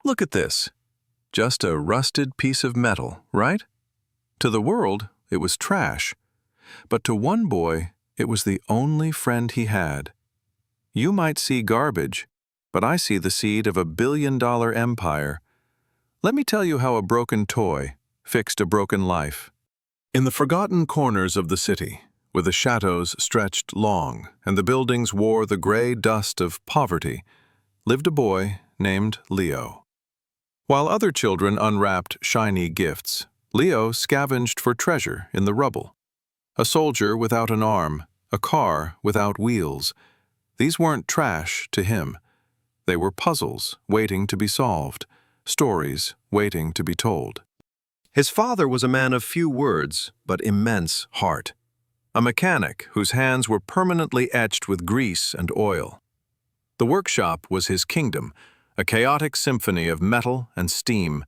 Look at this. Just a rusted piece of metal, right? To the world, it was trash. But to one boy, it was the only friend he had. You might see garbage, but I see the seed of a billion-dollar empire. Let me tell you how a broken toy fixed a broken life. In the forgotten corners of the city, where the shadows stretched long and the buildings wore the gray dust of poverty, lived a boy named Leo. While other children unwrapped shiny gifts, Leo scavenged for treasure in the rubble. A soldier without an arm, a car without wheels. These weren't trash to him. They were puzzles waiting to be solved, stories waiting to be told. His father was a man of few words, but immense heart. A mechanic whose hands were permanently etched with grease and oil. The workshop was his kingdom, a chaotic symphony of metal and steam.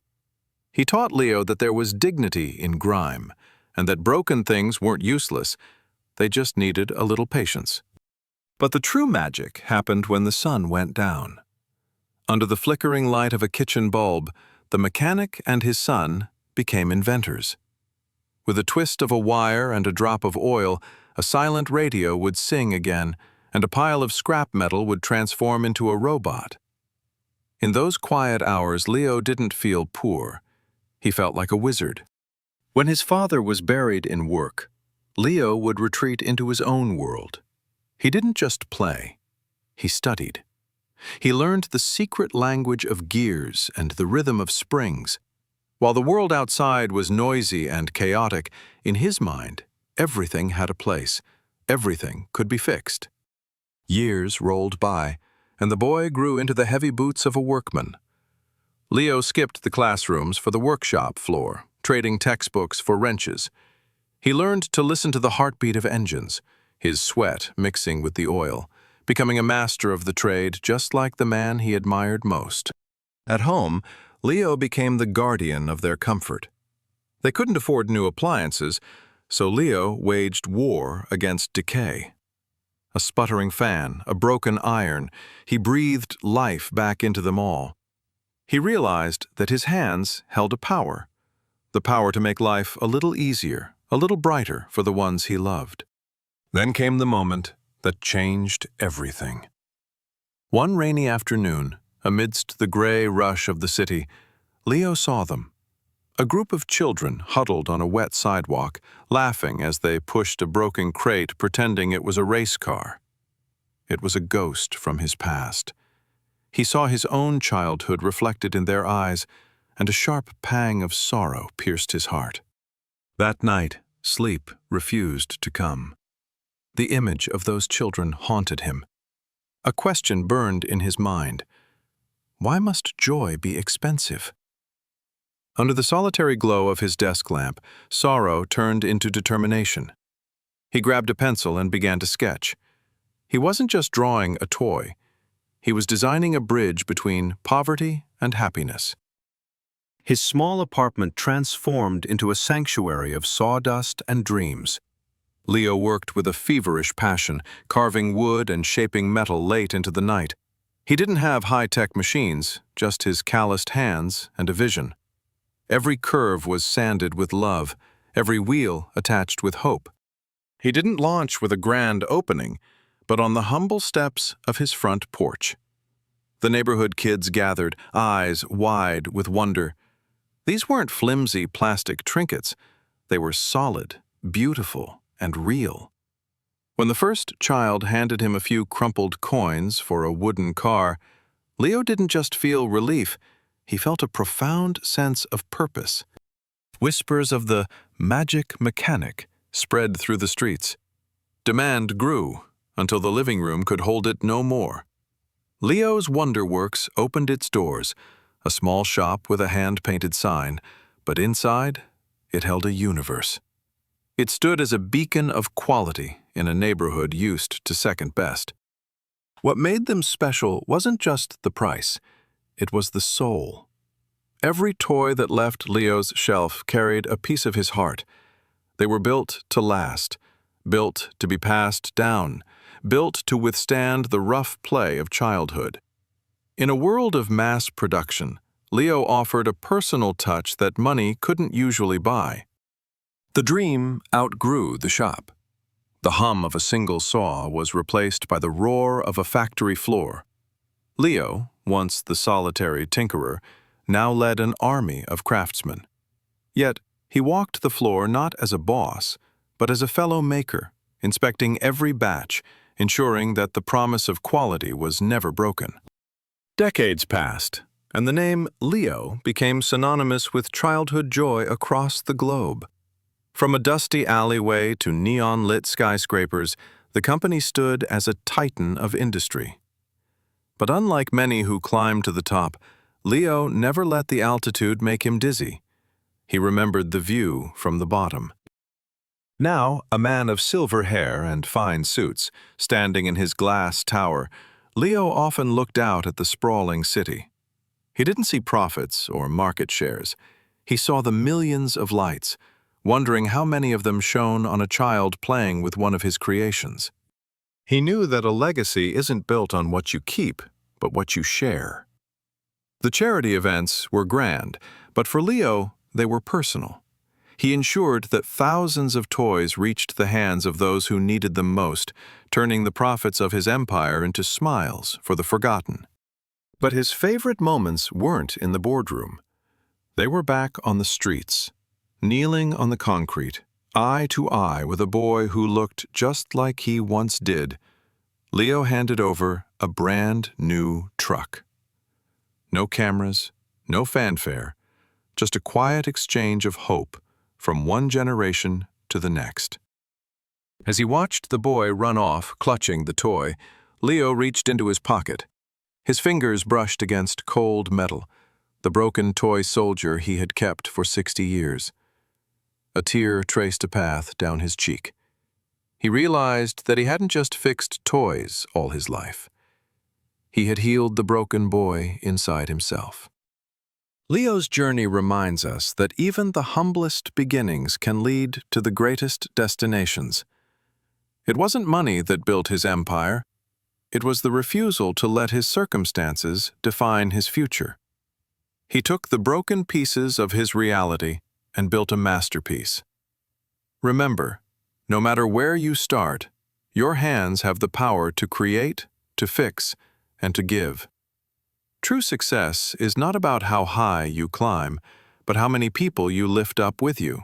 He taught Leo that there was dignity in grime, and that broken things weren't useless, they just needed a little patience. But the true magic happened when the sun went down. Under the flickering light of a kitchen bulb, the mechanic and his son became inventors. With a twist of a wire and a drop of oil, a silent radio would sing again, and a pile of scrap metal would transform into a robot. In those quiet hours, Leo didn't feel poor. He felt like a wizard. When his father was buried in work, Leo would retreat into his own world. He didn't just play. He studied. He learned the secret language of gears and the rhythm of springs. While the world outside was noisy and chaotic, in his mind, everything had a place. Everything could be fixed. Years rolled by, and the boy grew into the heavy boots of a workman. Leo skipped the classrooms for the workshop floor, trading textbooks for wrenches. He learned to listen to the heartbeat of engines, his sweat mixing with the oil, becoming a master of the trade just like the man he admired most. At home, Leo became the guardian of their comfort. They couldn't afford new appliances, so Leo waged war against decay. A sputtering fan, a broken iron, he breathed life back into them all. He realized that his hands held a power, the power to make life a little easier, a little brighter for the ones he loved. Then came the moment that changed everything. One rainy afternoon, amidst the gray rush of the city, Leo saw them. A group of children huddled on a wet sidewalk, laughing as they pushed a broken crate pretending it was a race car. It was a ghost from his past. He saw his own childhood reflected in their eyes, and a sharp pang of sorrow pierced his heart. That night, sleep refused to come. The image of those children haunted him. A question burned in his mind. Why must joy be expensive? Under the solitary glow of his desk lamp, sorrow turned into determination. He grabbed a pencil and began to sketch. He wasn't just drawing a toy. He was designing a bridge between poverty and happiness. His small apartment transformed into a sanctuary of sawdust and dreams. Leo worked with a feverish passion, carving wood and shaping metal late into the night. He didn't have high-tech machines, just his calloused hands and a vision. Every curve was sanded with love, every wheel attached with hope. He didn't launch with a grand opening, but on the humble steps of his front porch. The neighborhood kids gathered, eyes wide with wonder. These weren't flimsy plastic trinkets. They were solid, beautiful, and real. When the first child handed him a few crumpled coins for a wooden car, Leo didn't just feel relief, he felt a profound sense of purpose. Whispers of the magic mechanic spread through the streets. Demand grew until the living room could hold it no more. Leo's Wonderworks opened its doors, a small shop with a hand-painted sign, but inside, it held a universe. It stood as a beacon of quality in a neighborhood used to second best. What made them special wasn't just the price, it was the soul. Every toy that left Leo's shelf carried a piece of his heart. They were built to last, built to be passed down, built to withstand the rough play of childhood. In a world of mass production, Leo offered a personal touch that money couldn't usually buy. The dream outgrew the shop. The hum of a single saw was replaced by the roar of a factory floor. Leo, once the solitary tinkerer, now led an army of craftsmen. Yet, he walked the floor not as a boss, but as a fellow maker, inspecting every batch, ensuring that the promise of quality was never broken. Decades passed, and the name Leo became synonymous with childhood joy across the globe. From a dusty alleyway to neon-lit skyscrapers, the company stood as a titan of industry. But unlike many who climbed to the top, Leo never let the altitude make him dizzy. He remembered the view from the bottom. Now, a man of silver hair and fine suits, standing in his glass tower, Leo often looked out at the sprawling city. He didn't see profits or market shares. He saw the millions of lights, wondering how many of them shone on a child playing with one of his creations. He knew that a legacy isn't built on what you keep, but what you share. The charity events were grand, but for Leo, they were personal. He ensured that thousands of toys reached the hands of those who needed them most, turning the profits of his empire into smiles for the forgotten. But his favorite moments weren't in the boardroom. They were back on the streets, kneeling on the concrete, eye to eye with a boy who looked just like he once did. Leo handed over a brand new truck. No cameras, no fanfare, just a quiet exchange of hope from one generation to the next. As he watched the boy run off, clutching the toy, Leo reached into his pocket. His fingers brushed against cold metal, the broken toy soldier he had kept for 60 years. A tear traced a path down his cheek. He realized that he hadn't just fixed toys all his life. He had healed the broken boy inside himself. Leo's journey reminds us that even the humblest beginnings can lead to the greatest destinations. It wasn't money that built his empire. It was the refusal to let his circumstances define his future. He took the broken pieces of his reality and built a masterpiece. Remember, no matter where you start, your hands have the power to create, to fix, and to give. True success is not about how high you climb, but how many people you lift up with you.